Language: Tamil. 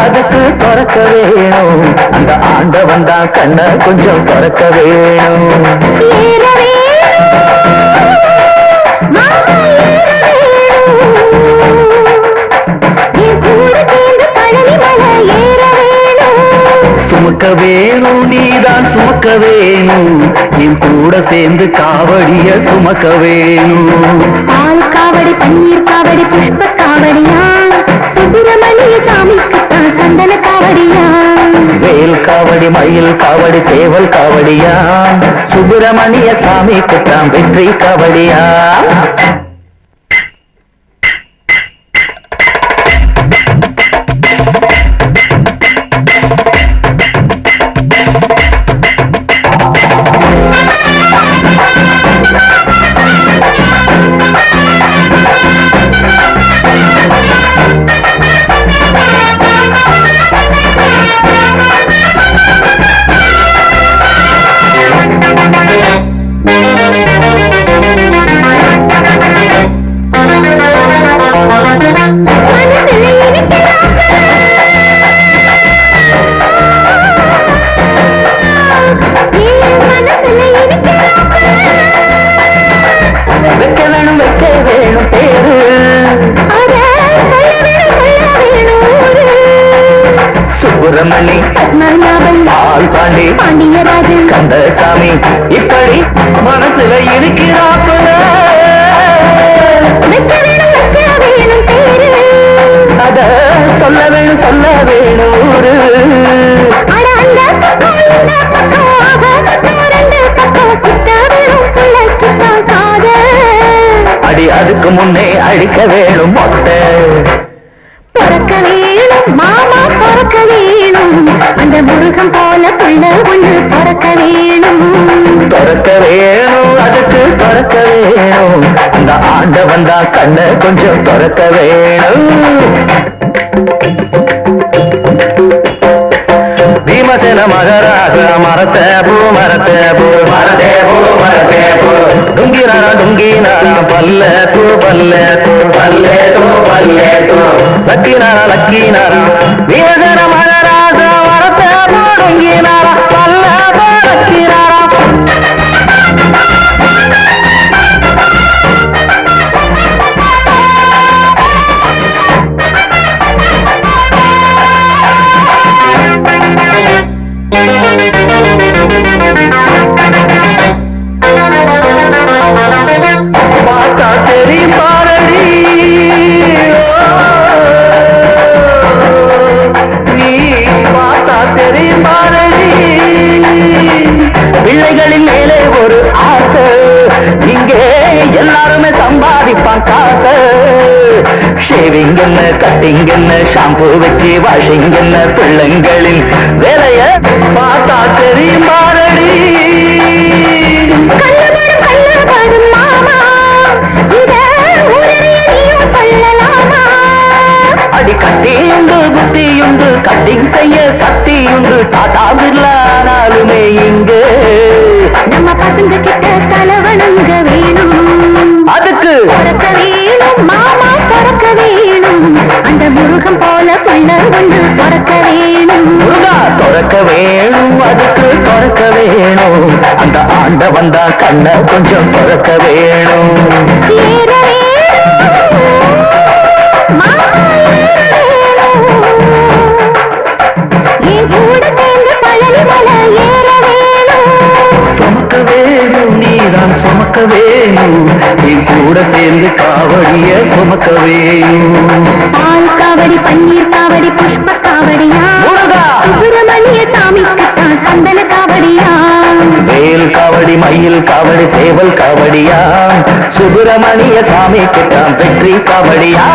அதுக்கு துறக்க வேணும் அந்த ஆண்டவன் தான் கண்ண கொஞ்சம் துறக்க வேணும் சுமக்க வேணும் நீதான் சுமக்க வேணும் என் கூட சேர்ந்து காவடிய சுமக்க வேணும் பால் காவடி பன்னீர் காவடி புஷ்ப காவடியா சுப்பிரமணிய சாமிக்குத்தான் சந்தன காவடியா வேல் காவடி மயில் காவடி சேவல் காவடியா சுப்பிரமணிய சாமிக்குத்தான் வெற்றி காவடியா சுப்பிரமணி பால் பாண்டி பாண்டியராஜு கந்தசாமி இப்படி மனசுல இருக்கிறாப்புல அத சொல்ல வேணும் ஊரு அடி அதுக்கு முன்னே அழிக்க வேணும் மொட்டை பிறக்க வேணும் மாமா பிறக்க வேணும் அந்த முருகன் போல புள்ள ஒண்ணு பிறக்க வேணும் பிறக்க வேணும் அதுக்கு பிறக்க வேணும் அந்த ஆண்டவன் தான் கண்ண கொஞ்சம் பிறக்க வேணும் பீமசேன மகராக மரத்தே பூ மரத்தே பூ மரத்தே பூ மரத்தே பூ டுங்கினாரா டுங்கினாரா பல்லே தூ பல்லே தூ பல்லே தூ பல்லே தூ லக்கினாரா லக்கினாரா பீமசேன மகராக மரத்தே பூ டுங்கினாரா பல்லே பூ லக்கினாரா பார்த்தா தெரியும் பாரடி நீ பார்த்தா தெரியும் பாரடி பிள்ளைகளின் மேலே ஒரு ஆசை இங்கே எல்லாருமே சம்பாதிப்பான் காசு ஷேவிங் என்ன கட்டிங் என்ன ஷாம்பு வச்சு வாஷிங் என்ன பிள்ளைங்களின் வேலைய பார்த்தா தெரியும் பாரடி அடி கட்டியுண்டு புத்தியுண்டு கட்டிங் செய்ய சக்தியுண்டு டாடா பிர்லானாலுமே இங்கு நம்ம பசங்க கிட்ட தலைவணங்க வேணும் அதுக்கு பிறக்க வேணும் மாமா பிறக்க வேணும் அந்த முருகன் போல புள்ள ஒண்ணு பிறக்க வேணும் முருகா துறக்க வேணும் அதுக்கு துறக்க வேணும் அந்த ஆண்டவன் தான் கண்ண கொஞ்சம் துறக்க வேணும் ஏற வேணும் மாமா ஏற வேணும் என் கூட சேர்ந்து பழனி மலை ஏற வேணும் சுமக்க வேணும் நீதான் சுமக்க வேணும் என் கூட சேர்ந்து காவடிய சுமக்க வேணும். பால் காவடி பன்னீர் காவடி புஷ்ப காவடியா முருகா! சுப்பிரமணிய சாமிக்குத்தான் சந்தன காவடியா வேல் காவடி மயில் காவடி சேவல் காவடியா சுப்பிரமணிய சாமி கிட்டான் வெற்றி காவடியா.